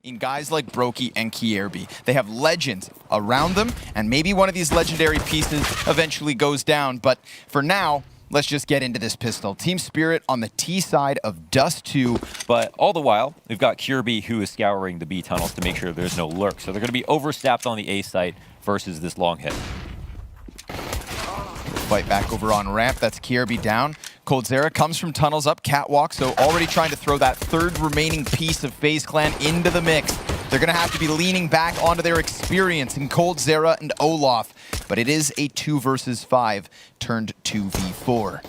in guys like Brokey and Kierby. They have legends around them, and maybe one of these legendary pieces eventually goes down. But for now, let's just get into this pistol. Team Spirit on the T side of Dust 2. But all the while, we've got Kierby who is scouring the B tunnels to make sure there's no lurk. So they're going to be overstaffed on the A site versus this long hit. Fight back over on ramp. That's Kierby down. coldzera comes from tunnels up catwalk, so already trying to throw that third remaining piece of Faze Clan into the mix. They're going to have to be leaning back onto their experience in coldzera and Olaf, but it is a 2 versus 5 turned 2v4.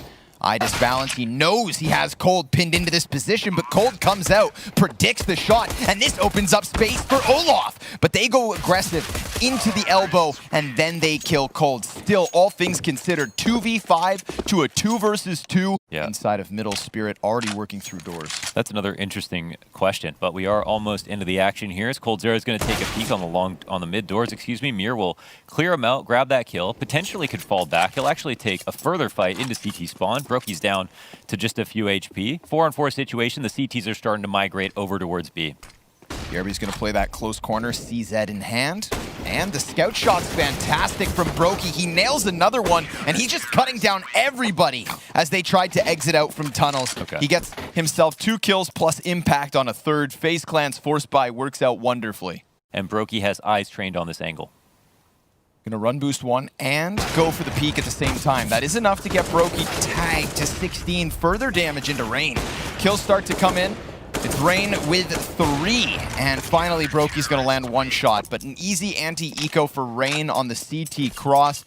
Balance, he knows he has Cold pinned into this position, but Cold comes out, predicts the shot, and this opens up space for Olaf. But they go aggressive into the elbow, and then they kill Cold. Still, all things considered, 2v5 to a 2 versus 2 inside of middle. Spirit already working through doors. That's another interesting question, but we are almost into the action here. As coldzera is going to take a peek on the mid doors. Mir will clear him out, grab that kill, potentially could fall back. He'll actually take a further fight into CT spawn. Brokey's down to just a few HP. 4-on-4 situation. The CTs are starting to migrate over towards B. Kierby's going to play that close corner, CZ in hand. And the scout shot's fantastic from Brokey. He nails another one, and he's just cutting down everybody as they tried to exit out from tunnels. Okay. He gets himself 2 kills plus impact on a third. Faze Clan's force buy works out wonderfully. And Brokey has eyes trained on this angle. Gonna run boost 1 and go for the peek at the same time. That is enough to get Brokey tagged to 16. Further damage into Rain. Kills start to come in. It's Rain with 3. And finally, Brokey's gonna land 1 shot. But an easy anti-eco for Rain on the CT cross.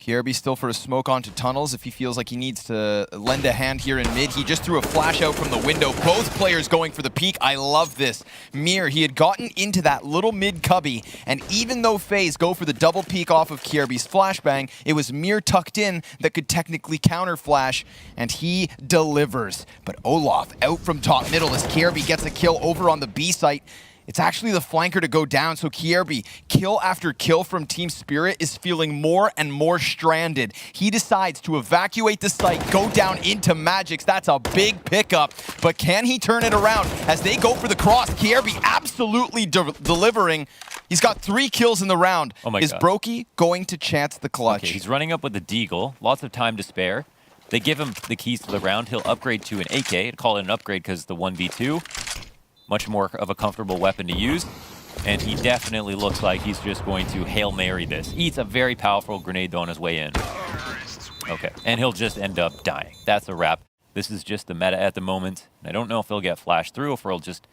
Kierby still for a smoke onto tunnels if he feels like he needs to lend a hand here in mid. He just threw a flash out from the window. Both players going for the peek. I love this. Mir, he had gotten into that little mid cubby, and even though Faze go for the double peek off of Kierby's flashbang, it was Mir tucked in that could technically counter flash, and he delivers. But Olaf out from top middle as Kierby gets a kill over on the B site. It's actually the flanker to go down, so Kierby, kill after kill from Team Spirit, is feeling more and more stranded. He decides to evacuate the site, go down into Magix. That's a big pickup, but can he turn it around as they go for the cross? Kierby absolutely delivering. He's got 3 kills in the round. Oh my God. Is Brokey going to chance the clutch? Okay, he's running up with the Deagle, lots of time to spare. They give him the keys to the round. He'll upgrade to an AK. I'd call it an upgrade because the 1v2. Much more of a comfortable weapon to use. And he definitely looks like he's just going to Hail Mary this. Eats a very powerful grenade on his way in. Okay, and he'll just end up dying. That's a wrap. This is just the meta at the moment. I don't know if he'll get flashed through or if he'll just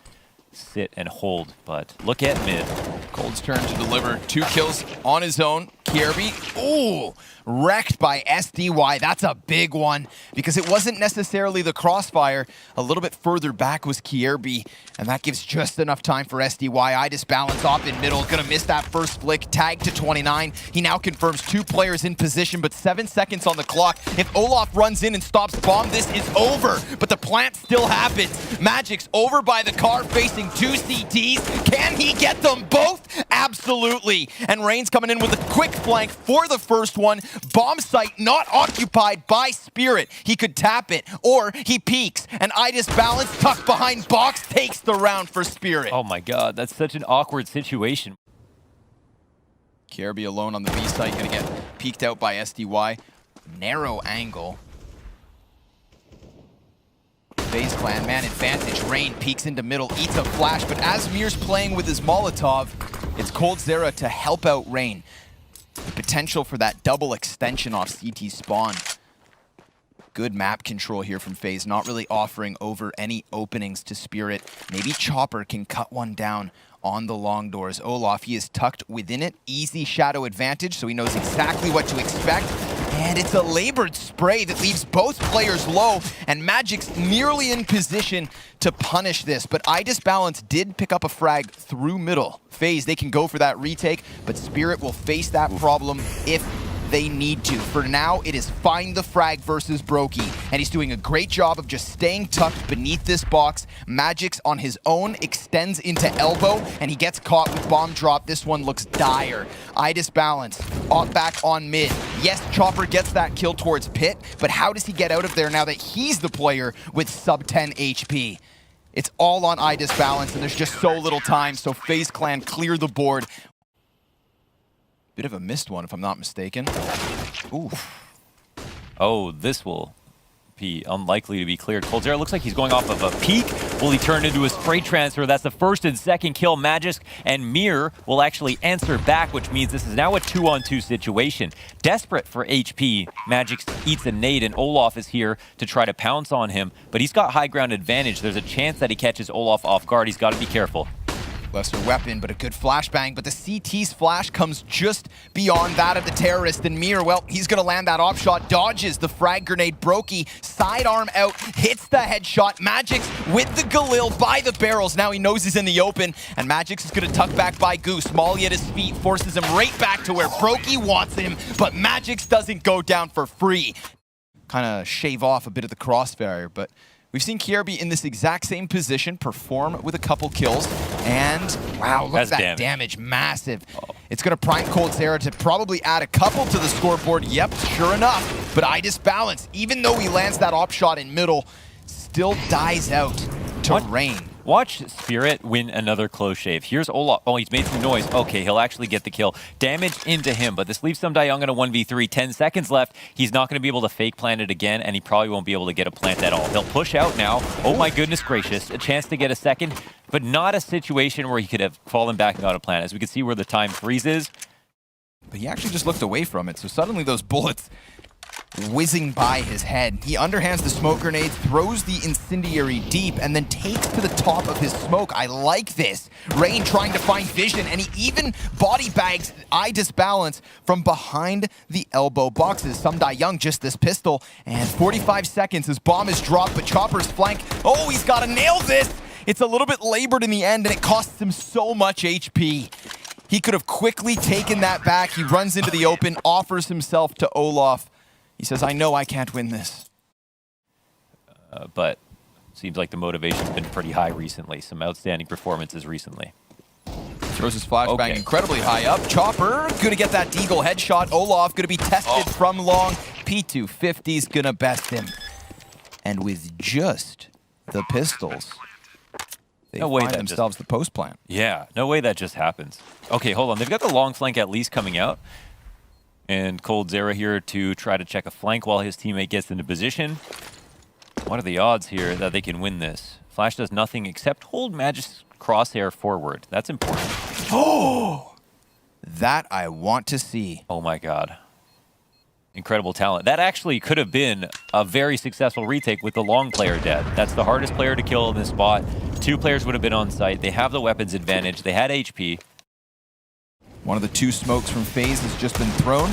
sit and hold, but look at mid. Cold's turn to deliver 2 kills on his own. Kierby, ooh, wrecked by SDY. That's a big one because it wasn't necessarily the crossfire. A little bit further back was Kierby, and that gives just enough time for SDY. Balance off in middle, gonna miss that first flick. Tag to 29. He now confirms 2 players in position, but 7 seconds on the clock. If Olaf runs in and stops bomb, this is over, but the plant still happens. Magix over by the car facing 2 CTs. Can he get them both? Absolutely. And Rain's coming in with a quick flank for the first one. Bomb site not occupied by Spirit. He could tap it, or he peeks, and Balance tucked behind box takes the round for Spirit. Oh my God, that's such an awkward situation. Kierby alone on the B site, gonna get peeked out by SDY. Narrow angle. Faze Clan, man advantage. Rain peeks into middle, eats a flash, but as Mir's playing with his Molotov, it's coldzera to help out Rain. The potential for that double extension off CT spawn. Good map control here from Faze, not really offering over any openings to Spirit. Maybe Chopper can cut one down on the long doors. Olaf, he is tucked within it. Easy shadow advantage, so he knows exactly what to expect. And it's a labored spray that leaves both players low, and Magix nearly in position to punish this. But Balance did pick up a frag through middle. Faze, they can go for that retake, but Spirit will face that problem if they need to. For now, it is find the frag versus Brokey, and he's doing a great job of just staying tucked beneath this box. Magix on his own extends into elbow, and he gets caught with bomb drop. This one looks dire. Balance off back on mid. Yes, Chopper gets that kill towards Pit, but how does he get out of there now that he's the player with sub 10 HP? It's all on balance, and there's just so little time, so Faze Clan clear the board. Bit of a missed one, if I'm not mistaken. Ooh. Oh, this will be unlikely to be cleared. coldzera looks like he's going off of a peek. Will he turn into a spray transfer? That's the first and second kill. Magisk and Mir will actually answer back, which means this is now a 2-on-2 situation. Desperate for HP, Magisk eats a nade, and Olaf is here to try to pounce on him, but he's got high ground advantage. There's a chance that he catches Olaf off guard. He's got to be careful. Lesser weapon, but a good flashbang. But the CT's flash comes just beyond that of the terrorist. And Mir, well, he's going to land that op shot, dodges the frag grenade. Brokey, sidearm out, hits the headshot. Magix with the Galil by the barrels. Now he knows he's in the open, and Magix is going to tuck back by Goose. Molly at his feet forces him right back to where Brokey wants him, but Magix doesn't go down for free. Kind of shave off a bit of the crossfire, but we've seen Kierby in this exact same position perform with a couple kills, and wow, look at that damage, massive. It's going to prime coldzera to probably add a couple to the scoreboard. Yep, sure enough, but balance, even though he lands that op shot in middle, still dies out to Rain. Watch Spirit win another close shave. Here's Olaf. Oh, he's made some noise. Okay, he'll actually get the kill. Damage into him, but this leaves Some Young in a 1v3. 10 seconds left. He's not going to be able to fake plant it again, and he probably won't be able to get a plant at all. He'll push out now. Oh my goodness gracious. A chance to get a second, but not a situation where he could have fallen back and got a plant. As we can see where the time freezes. But he actually just looked away from it, so suddenly those bullets whizzing by his head. He underhands the smoke grenade, throws the incendiary deep, and then takes to the top of his smoke. I like this. Rain trying to find vision, and he even body bags balance from behind the elbow boxes. Some Young just this pistol, and 45 seconds. His bomb is dropped, but Chopper's flank. Oh, he's got to nail this. It's a little bit labored in the end, and it costs him so much HP. He could have quickly taken that back. He runs into the open, offers himself to Olaf. He says, I know I can't win this. But seems like the motivation's been pretty high recently. Some outstanding performances recently. Throws his flashbang incredibly high up. Chopper gonna get that deagle headshot. Olaf gonna be tested from long. P250's gonna best him. And with just the pistols, they find themselves the post plant. Yeah, no way that just happens. Okay, hold on. They've got the long flank at least coming out. And coldzera here to try to check a flank while his teammate gets into position. What are the odds here that they can win this? Flash does nothing except hold Magic's crosshair forward. That's important. Oh! That I want to see. Oh my god. Incredible talent. That actually could have been a very successful retake with the long player dead. That's the hardest player to kill in this spot. 2 players would have been on site. They have the weapons advantage. They had HP. One of the 2 smokes from Faze has just been thrown.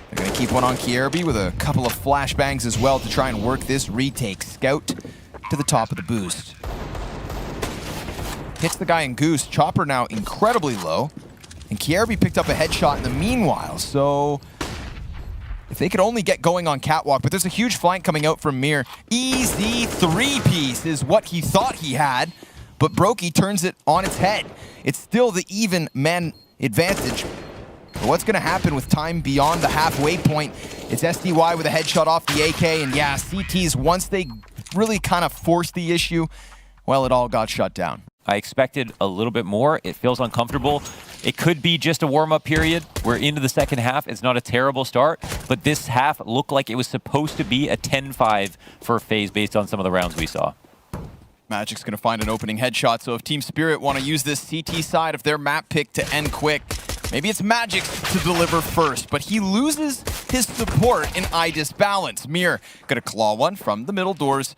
They're going to keep one on Kierby with a couple of flashbangs as well to try and work this retake. Scout to the top of the boost. Hits the guy in Goose. Chopper now incredibly low. And Kierby picked up a headshot in the meanwhile. So if they could only get going on Catwalk, but there's a huge flank coming out from Mir. Easy 3-piece is what he thought he had. But Brokey turns it on its head. It's still the even man advantage. But what's going to happen with time beyond the halfway point? It's SDY with a headshot off the AK. And yeah, CTs, once they really kind of forced the issue, well, it all got shut down. I expected a little bit more. It feels uncomfortable. It could be just a warm-up period. We're into the second half. It's not a terrible start, but this half looked like it was supposed to be a 10-5 for Faze based on some of the rounds we saw. Magic's going to find an opening headshot, so if Team Spirit want to use this CT side of their map pick to end quick, maybe it's Magic to deliver first, but he loses his support in balance. Mir going to claw one from the middle doors.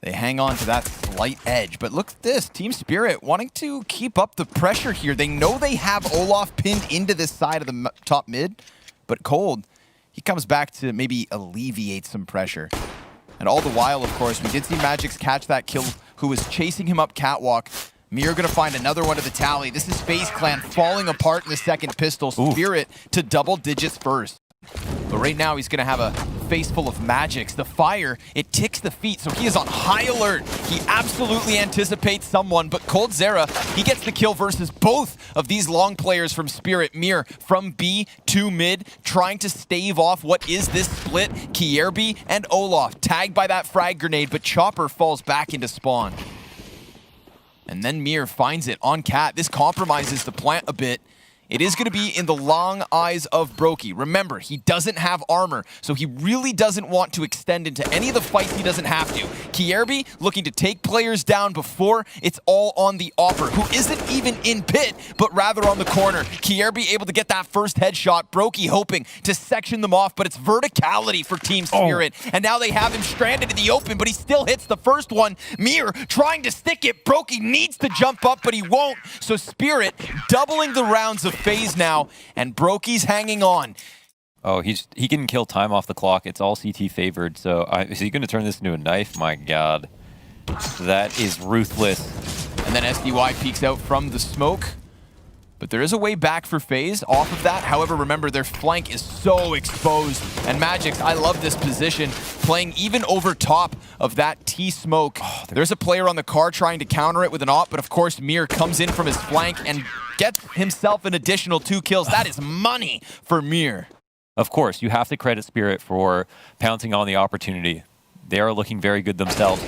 They hang on to that slight edge, but look at this. Team Spirit wanting to keep up the pressure here. They know they have Olaf pinned into this side of the top mid, but Cold, he comes back to maybe alleviate some pressure. And all the while, of course, we did see Magix catch that kill, who was chasing him up Catwalk. Mir gonna find another one to the tally. This is Faze Clan falling apart in the second pistol. Spirit to double digits first. But right now, he's gonna have a face full of magics. The fire, it ticks the feet, so he is on high alert. He absolutely anticipates someone, but coldzera, he gets the kill versus both of these long players from Spirit. Mir from B to mid, trying to stave off what is this split. Kierby and Olaf tagged by that frag grenade, but Chopper falls back into spawn. And then Mir finds it on Cat. This compromises the plant a bit. It is going to be in the long eyes of Brokey. Remember, he doesn't have armor, so he really doesn't want to extend into any of the fights he doesn't have to. Kierby looking to take players down before it's all on the Opper, who isn't even in pit, but rather on the corner. Kierby able to get that first headshot. Brokey hoping to section them off, but it's verticality for Team Spirit. And now they have him stranded in the open, but he still hits the first one. Mir trying to stick it. Brokey needs to jump up, but he won't. So Spirit doubling the rounds of Faze now, and Brokey's hanging on. Oh, he can kill time off the clock. It's all CT favored. So is he going to turn this into a knife? My God, that is ruthless. And then SDY peeks out from the smoke. But there is a way back for Faze off of that. However, remember, their flank is so exposed. And Magix, I love this position, playing even over top of that T-smoke. Oh, there's a player on the car trying to counter it with an op, but of course, Mir comes in from his flank and gets himself an additional 2 kills. That is money for Mir. Of course, you have to credit Spirit for pouncing on the opportunity. They are looking very good themselves.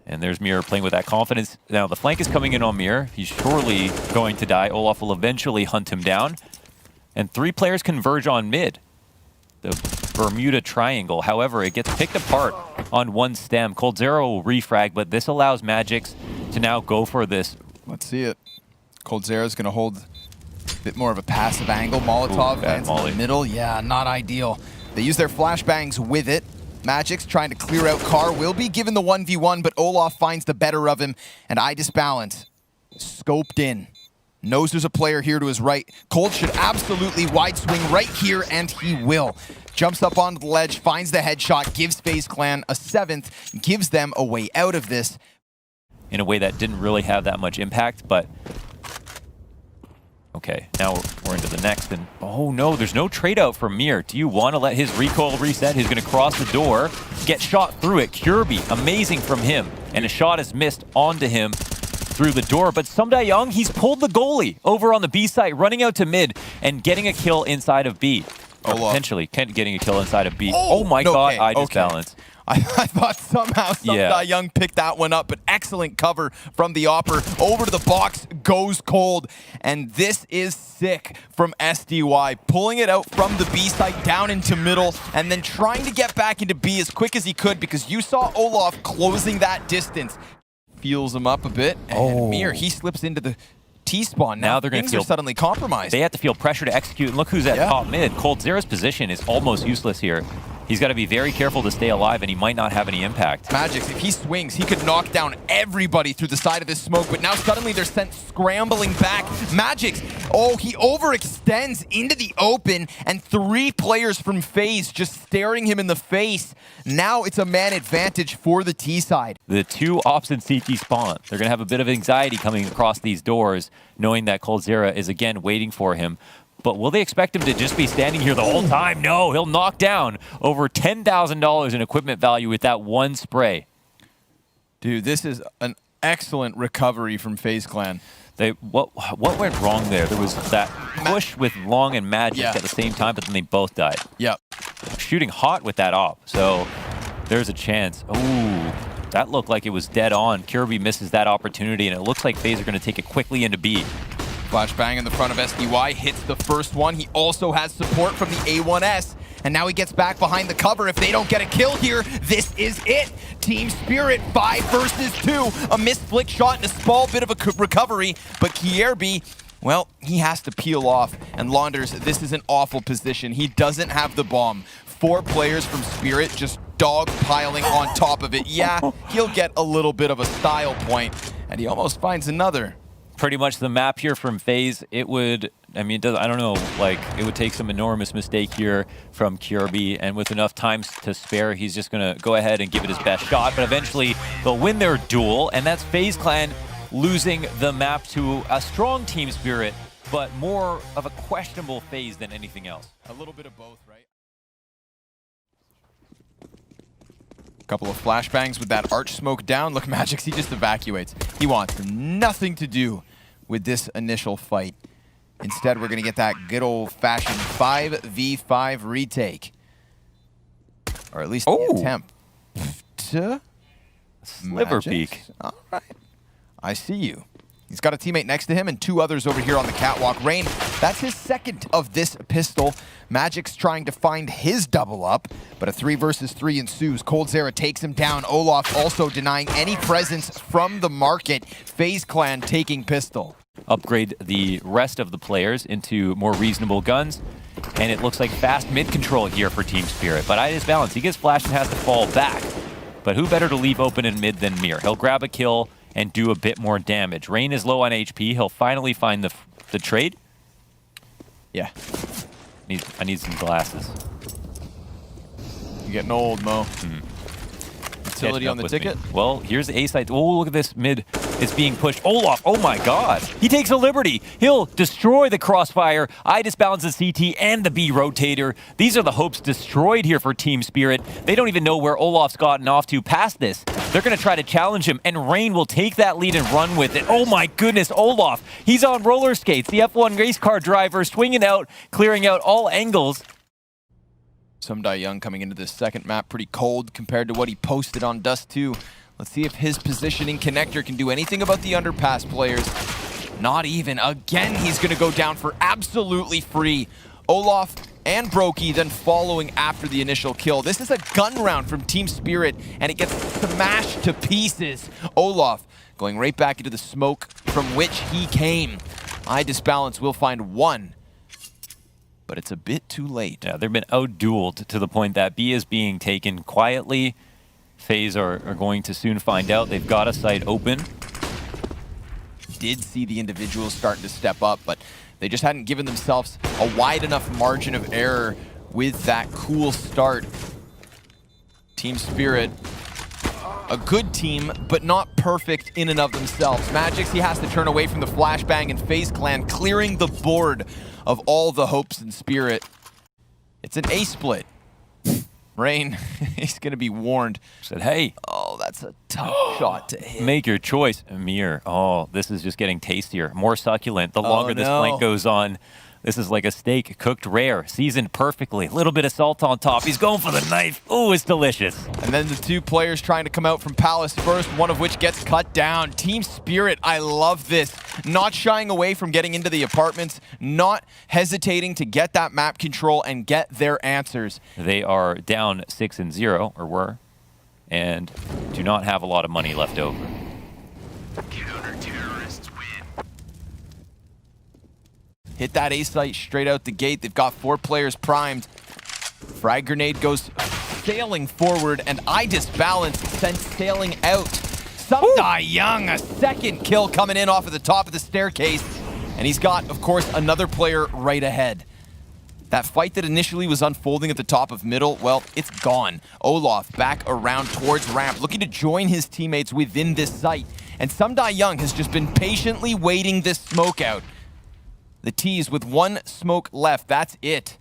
And there's Mir playing with that confidence. Now, the flank is coming in on Mir. He's surely going to die. Olaf will eventually hunt him down. And 3 players converge on mid. The Bermuda Triangle. However, it gets picked apart on one stem. coldzera will refrag, but this allows Magix to now go for this. Let's see it. coldzera's going to hold a bit more of a passive angle. Molotov lands in the middle. Yeah, not ideal. They use their flashbangs with it. Magix trying to clear out Carr, will be given the 1v1, but Olaf finds the better of him, and I disbalance. Scoped in. Knows there's a player here to his right. Cold should absolutely wide swing right here, and he will. Jumps up onto the ledge, finds the headshot, gives Faze Clan a 7th, gives them a way out of this. In a way that didn't really have that much impact, but... Okay, now we're into the next, and oh no, there's no trade out from Mir. Do you want to let his recoil reset? He's going to cross the door, get shot through it. Kierby, amazing from him, and a shot is missed onto him through the door, but Young, he's pulled the goalie over on the B side, running out to mid, and getting a kill inside of B. Or potentially getting a kill inside of B. Oh my God, I just balanced. I thought somehow Young picked that one up, but excellent cover from the Opper. Over to the box goes Cold, and this is sick from SDY. Pulling it out from the B side down into middle, and then trying to get back into B as quick as he could, because you saw Olaf closing that distance. Feels him up a bit, and Mir, he slips into the T-spawn. Now they're going to feel suddenly compromised. They have to feel pressure to execute, and look who's at top mid. coldzera's position is almost useless here. He's got to be very careful to stay alive, and he might not have any impact. Magix, if he swings, he could knock down everybody through the side of this smoke, but now suddenly they're sent scrambling back. Magix, he overextends into the open, and 3 players from Faze just staring him in the face. Now it's a man advantage for the T side. The 2 ops in CT spawn. They're going to have a bit of anxiety coming across these doors, knowing that coldzera is again waiting for him. But will they expect him to just be standing here the whole time? No, he'll knock down over $10,000 in equipment value with that one spray. Dude, this is an excellent recovery from Faze Clan. What went wrong there? There was that push with Long and Magic at the same time, but then they both died. Yep. Shooting hot with that op, so there's a chance. Ooh, that looked like it was dead on. Kierby misses that opportunity, and it looks like Faze are going to take it quickly into B. Flashbang in the front of SDY, hits the first one. He also has support from the A1S, and now he gets back behind the cover. If they don't get a kill here, this is it. Team Spirit, 5 versus 2. A missed flick shot and a small bit of a recovery, but Kierby, well, he has to peel off. And Launders, this is an awful position. He doesn't have the bomb. 4 players from Spirit just dog piling on top of it. Yeah, he'll get a little bit of a style point, and he almost finds another. Pretty much the map here from Faze, it would, I mean, I don't know, like, it would take some enormous mistake here from Kierby, and with enough time to spare, he's just going to go ahead and give it his best shot, but eventually they'll win their duel, and that's Faze Clan losing the map to a strong Team Spirit, but more of a questionable Faze than anything else. A little bit of both, right? Couple of flashbangs with that arch smoke down. Look, Magix, he just evacuates. He wants nothing to do with this initial fight. Instead, we're going to get that good old-fashioned 5v5 retake. Or at least the attempt. Sliver peek. All right. I see you. He's got a teammate next to him and two others over here on the catwalk. Rain, that's his second of this pistol. Magic's trying to find his double up, but a 3 versus 3 ensues. coldzera takes him down. Olaf also denying any presence from the market. Faze Clan taking pistol. Upgrade the rest of the players into more reasonable guns, and it looks like fast mid control here for Team Spirit. But IDisbalance, he gets flashed and has to fall back. But who better to leave open in mid than Mir? He'll grab a kill and do a bit more damage. Rain is low on HP. He'll finally find the trade. Yeah. I need some glasses. You're getting old, Mo. Utility on the ticket. Well, here's the A side. Oh, look at this mid. It's being pushed. Olaf, oh my god. He takes a liberty. He'll destroy the crossfire. IDisbalance the CT and the B rotator. These are the hopes destroyed here for Team Spirit. They don't even know where Olaf's gotten off to past this. They're going to try to challenge him, and Rain will take that lead and run with it. Oh my goodness, Olaf. He's on roller skates. The F1 race car driver swinging out, clearing out all angles. Sumdai Young coming into this second map pretty cold compared to what he posted on Dust 2. Let's see if his positioning connector can do anything about the underpass players. Not even. Again, he's going to go down for absolutely free. Olaf and Brokey then following after the initial kill. This is a gun round from Team Spirit, and it gets smashed to pieces. Olaf going right back into the smoke from which he came. IDisbalance will find one, but it's a bit too late. Yeah, they've been out-dueled to the point that B is being taken quietly. Faze are going to soon find out. They've got a site open. Did see the individuals starting to step up, but they just hadn't given themselves a wide enough margin of error with that cool start. Team Spirit, a good team, but not perfect in and of themselves. Magix, he has to turn away from the flashbang, and Faze Clan clearing the board of all the hopes and Spirit. It's an A split. Rain, he's going to be warned. Said, hey. Oh, that's a tough shot to hit. Make your choice. Mir. Oh, this is just getting tastier. More succulent. The longer this flank goes on, this is like a steak cooked rare, seasoned perfectly. A little bit of salt on top. He's going for the knife. Oh, it's delicious. And then the two players trying to come out from Palace first, one of which gets cut down. Team Spirit, I love this. Not shying away from getting into the apartments, not hesitating to get that map control and get their answers. They are down 6-0, or were, and do not have a lot of money left over. Counter-terrorists win. Hit that A site straight out the gate. They've got 4 players primed. Frag grenade goes sailing forward, and IDisbalance sent sailing out. Sumdai Young, a second kill coming in off of the top of the staircase. And he's got, of course, another player right ahead. That fight that initially was unfolding at the top of middle, well, it's gone. Olaf back around towards ramp, looking to join his teammates within this site. And Sumdai Young has just been patiently waiting this smoke out. The T's with 1 smoke left, that's it.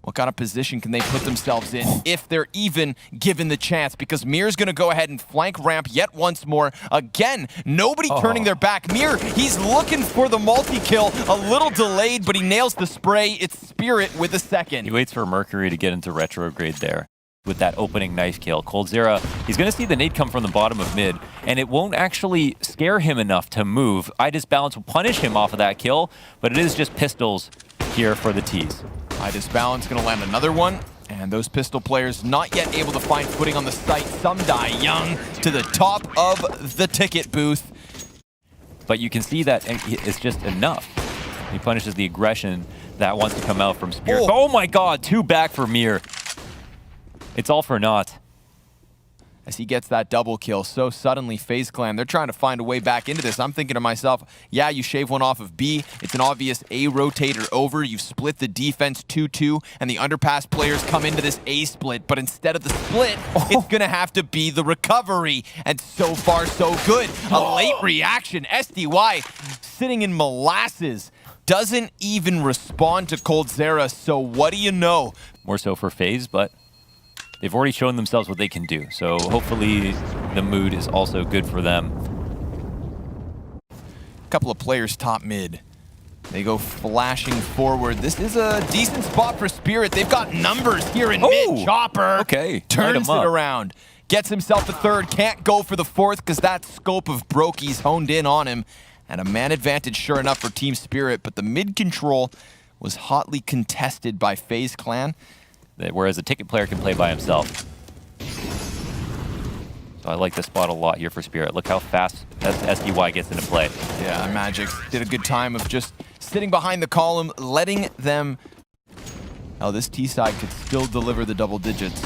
What kind of position can they put themselves in if they're even given the chance? Because Mir's going to go ahead and flank ramp yet once more. Again, nobody turning their back. Mir, he's looking for the multi-kill. A little delayed, but he nails the spray. It's Spirit with a second. He waits for Mercury to get into retrograde there with that opening knife kill. coldzera, he's going to see the nade come from the bottom of mid, and it won't actually scare him enough to move. IDisbalance will punish him off of that kill, but it is just pistols here for the T's. IDisbalance going to land another one, and those pistol players not yet able to find footing on the site. Sumdai Young to the top of the ticket booth. But you can see that it's just enough. He punishes the aggression that wants to come out from Spirit. Oh my god, 2 back for Mir. It's all for naught. As he gets that double kill so suddenly, Faze Clan, they're trying to find a way back into this. I'm thinking to myself, yeah, you shave one off of B. It's an obvious A rotator over. You've split the defense 2-2, and the underpass players come into this A split. But instead of the split, it's going to have to be the recovery. And so far, so good. A late reaction. SDY sitting in molasses. Doesn't even respond to coldzera. So what do you know? More so for Faze, but they've already shown themselves what they can do. So hopefully the mood is also good for them. A couple of players top mid. They go flashing forward. This is a decent spot for Spirit. They've got numbers here in mid. Chopper turns it around. Gets himself the third. Can't go for the fourth because that scope of Brokey's honed in on him. And a man advantage sure enough for Team Spirit. But the mid control was hotly contested by Faze Clan. Whereas a ticket player can play by himself. So I like this spot a lot here for Spirit. Look how fast SDY gets into play. Yeah, Magic did a good time of just sitting behind the column, letting them... Oh, this T side could still deliver the double digits.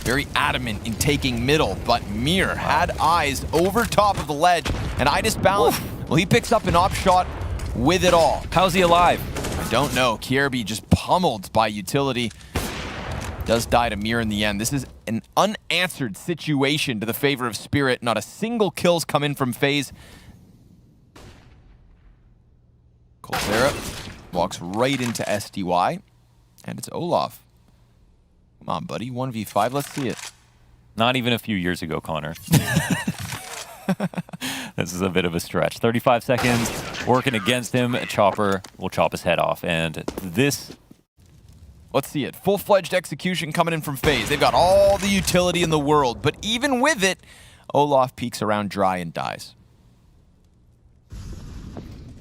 Very adamant in taking middle, but Mir had eyes over top of the ledge, and Idis balance. Well, he picks up an op shot with it all. How's he alive? I don't know. Kierby just pummeled by utility. Does die to Mir in the end. This is an unanswered situation to the favor of Spirit. Not a single kill's come in from FaZe. coldzera walks right into SDY, and it's Olaf. Come on, buddy. 1v5. Let's see it. Not even a few years ago, Connor. This is a bit of a stretch. 35 seconds, working against him. Chopper will chop his head off, and this... Let's see it. Full-fledged execution coming in from FaZe. They've got all the utility in the world, but even with it, Olaf peeks around dry and dies.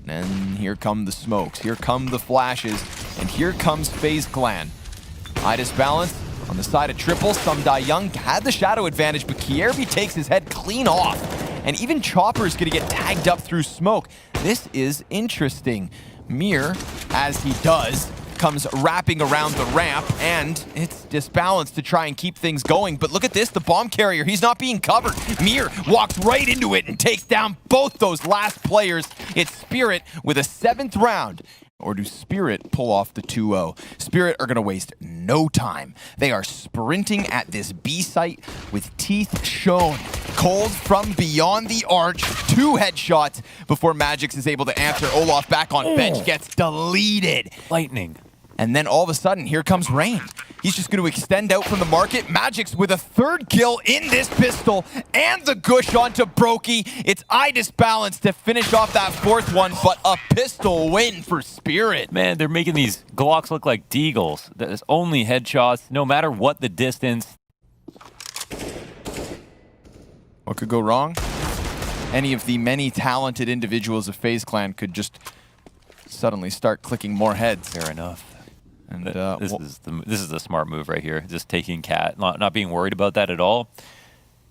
And here come the smokes. Here come the flashes. And here comes Faze Clan. Idis balance on the side of triple. Some die young. Had the shadow advantage, but Kierby takes his head clean off. And even Chopper's going to get tagged up through smoke. This is interesting. Mir, as he does, comes wrapping around the ramp, and it's disbalanced to try and keep things going. But look at this, the bomb carrier, he's not being covered. Mir walks right into it and takes down both those last players. It's Spirit with a 7th round. Or do Spirit pull off the 2-0? Spirit are going to waste no time. They are sprinting at this B site with teeth shown. Cold from beyond the arch. 2 headshots before Magix is able to answer. Olaf back on bench gets deleted. Lightning. And then all of a sudden, here comes Rain. He's just going to extend out from the market. Magix with a 3rd kill in this pistol, and the gush onto Brokey. It's Idis balance to finish off that 4th one, but a pistol win for Spirit. Man, they're making these Glocks look like Deagles. There's only headshots, no matter what the distance. What could go wrong? Any of the many talented individuals of Faze Clan could just suddenly start clicking more heads. Fair enough. And this is a smart move right here. Just taking Cat, not being worried about that at all.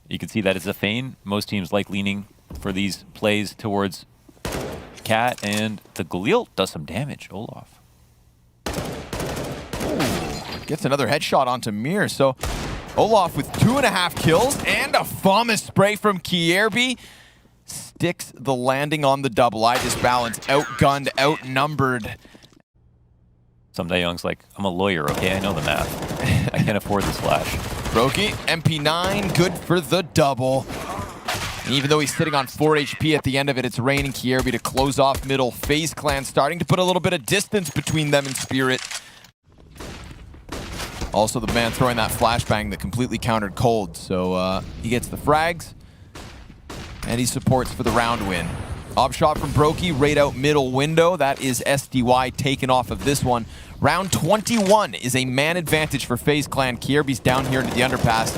You can see that it's a feign. Most teams like leaning for these plays towards Cat, and the Galil does some damage. Olaf. Ooh, gets another headshot onto Mir. So Olaf with 2.5 kills and a Famas spray from Kierby. Sticks the landing on the double. Idis balance, outgunned, outnumbered. Some Young's like, I'm a lawyer, okay? I know the math. I can't afford the slash. Brokey, MP9, good for the double. And even though he's sitting on 4 HP at the end of it, it's Rain and Kierby to close off middle. Faze Clan starting to put a little bit of distance between them and Spirit. Also the man throwing that flashbang that completely countered Cold. So he gets the frags, and he supports for the round win. Op shot from Brokey, right out middle window. That is SDY taken off of this one. Round 21 is a man advantage for Faze Clan. Kierby's down here into the underpass.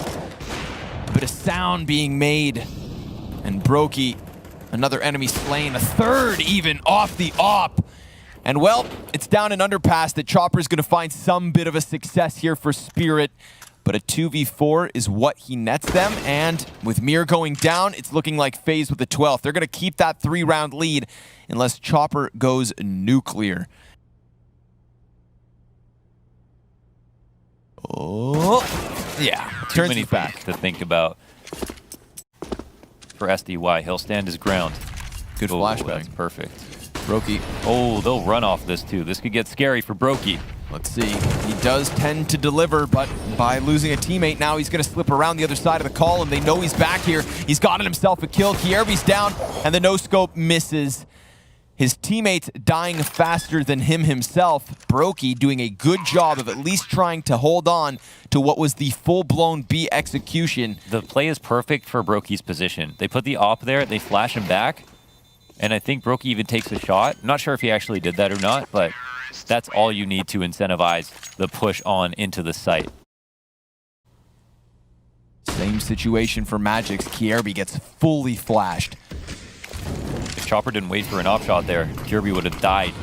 A bit of sound being made. And Brokey, another enemy slain. A 3rd even off the op. And well, it's down an underpass that Chopper's going to find some bit of a success here for Spirit. But a 2v4 is what he nets them, and with Mir going down, it's looking like FaZe with the 12th. They're going to keep that 3-round lead unless Chopper goes nuclear. Oh, yeah. Too many things to think about for SDY. He'll stand his ground. Good flashbang. That's perfect. Brokey. Oh, they'll run off this too. This could get scary for Brokey. Let's see. He does tend to deliver, but by losing a teammate, now he's going to slip around the other side of the column. They know he's back here. He's gotten himself a kill. Kierby's down, and the no-scope misses. His teammates dying faster than him himself. Brokey doing a good job of at least trying to hold on to what was the full-blown B execution. The play is perfect for Brokey's position. They put the op there, they flash him back, and I think Brokey even takes a shot. I'm not sure if he actually did that or not, but that's all you need to incentivize the push on into the site. Same situation for Magix. Kierby gets fully flashed. If Chopper didn't wait for an op shot there, Kirby would have died.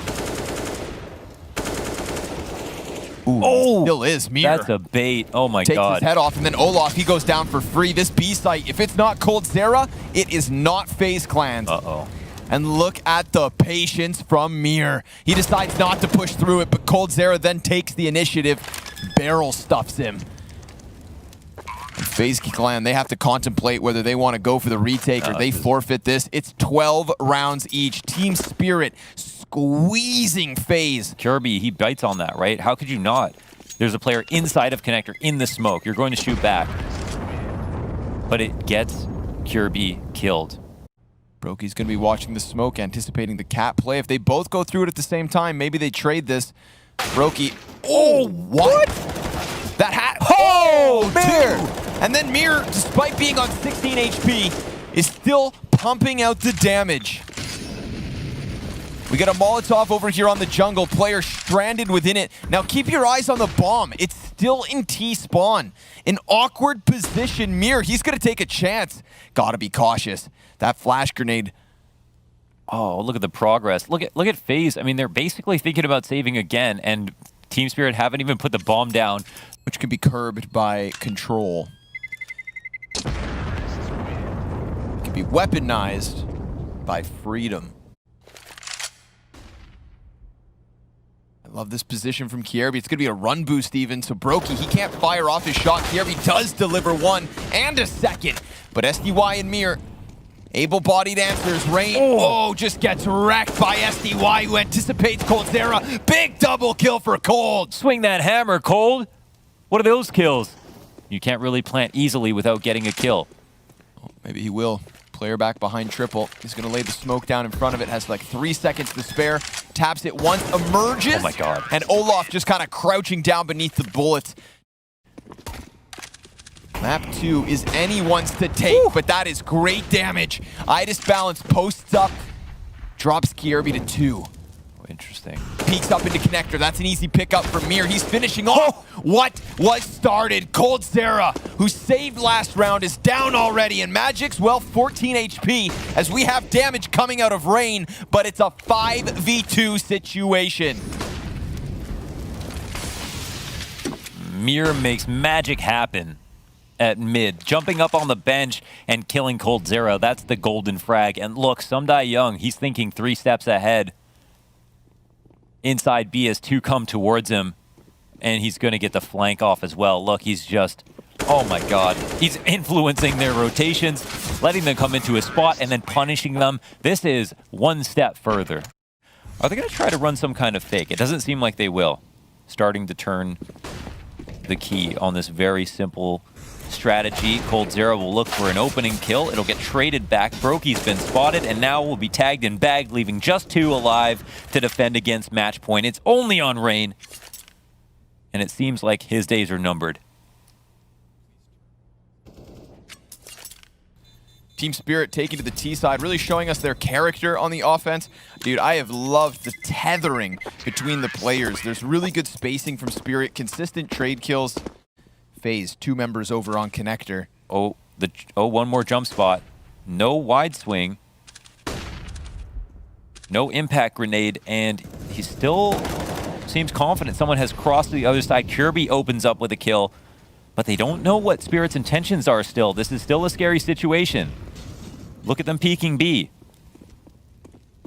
Ooh, still is. Mir That's a bait. Oh my takes god. his head off, and then Olaf, he goes down for free. This B site, if it's not coldzera, it is not Faze Clan. Uh-oh. And look at the patience from Mir. He decides not to push through it, but coldzera then takes the initiative. Barrel stuffs him. Faze Clan, they have to contemplate whether they want to go for the retake or they forfeit this. It's 12 rounds each. Team Spirit squeezing FaZe. Kirby, he bites on that, right? How could you not? There's a player inside of connector in the smoke. You're going to shoot back. But it gets Kirby killed. Brokey's going to be watching the smoke, anticipating the cat play. If they both go through it at the same time, maybe they trade this. Brokey. Oh, what? That hat. Oh, Mir! And then Mir, despite being on 16 HP, is still pumping out the damage. We got a Molotov over here on the jungle. Player stranded within it. Now keep your eyes on the bomb. It's still in T-spawn. An awkward position. Mir, he's going to take a chance. Gotta be cautious. That flash grenade. Oh, look at the progress. Look at FaZe. I mean, they're basically thinking about saving again, and Team Spirit haven't even put the bomb down. Which can be curbed by control. It can be weaponized by freedom. I love this position from Kierby. It's going to be a run boost even, so Brokey, he can't fire off his shot. Kierby does deliver one and a second, but SDY and Mir, able-bodied answers. Rain, just gets wrecked by SDY, who anticipates coldzera. Big double kill for Cold. Swing that hammer, Cold. What are those kills? You can't really plant easily without getting a kill. Oh, maybe he will. Player back behind triple. He's going to lay the smoke down in front of it. Has like 3 seconds to spare. Taps it once. Emerges. Oh my god. And Olaf just kind of crouching down beneath the bullets. Map 2 is anyone's to take, but that is great damage. Idis Balance posts up. Drops Kierby to 2. Interesting. Peeks up into connector. That's an easy pickup for Mir. He's finishing off what was started. coldzera, who saved last round, is down already. And Magix, well, 14 HP as we have damage coming out of Rain, but it's a 5v2 situation. Mir makes magic happen at mid, jumping up on the bench and killing coldzera. That's the golden frag. And look, Some Die Young, he's thinking 3 steps ahead. Inside B as 2 come towards him, and he's going to get the flank off as well. Look, he's just, oh my god. He's influencing their rotations, letting them come into a spot, and then punishing them. This is one step further. Are they going to try to run some kind of fake? It doesn't seem like they will. Starting to turn the key on this very simple strategy. coldzera will look for an opening kill. It'll get traded back. Brokey's been spotted and now will be tagged and bagged, leaving just 2 alive to defend against match point. It's only on Rain, and it seems like his days are numbered. Team Spirit taking to the T side, really showing us their character on the offense. Dude, I have loved the tethering between the players. There's really good spacing from Spirit, consistent trade kills. FaZe, 2 members over on connector. One more jump spot. No wide swing. No impact grenade, and he still seems confident. Someone has crossed to the other side. Kirby opens up with a kill, but they don't know what Spirit's intentions are still. This is still a scary situation. Look at them peeking B.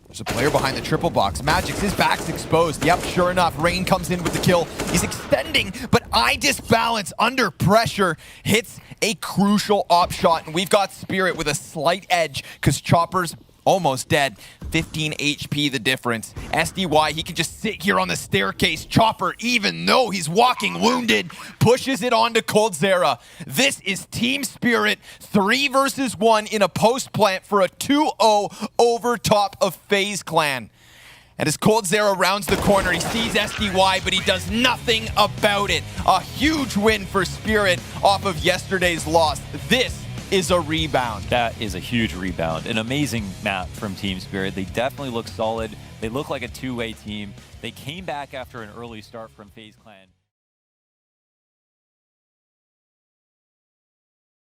There's a player behind the triple box. Magix, his back's exposed. Yep, sure enough, Rain comes in with the kill. He's extending, but Idis Balance under pressure hits a crucial op shot, and we've got Spirit with a slight edge because Chopper's almost dead. 15 HP the difference. SDY, he can just sit here on the staircase. Chopper, even though he's walking wounded, pushes it onto coldzera. This is Team Spirit 3 versus 1 in a post plant for a 2-0 over top of Faze Clan. And as coldzera rounds the corner, he sees SDY, but he does nothing about it. A huge win for Spirit off of yesterday's loss. This is a rebound. That is a huge rebound. An amazing map from Team Spirit. They definitely look solid. They look like a two-way team. They came back after an early start from Faze Clan.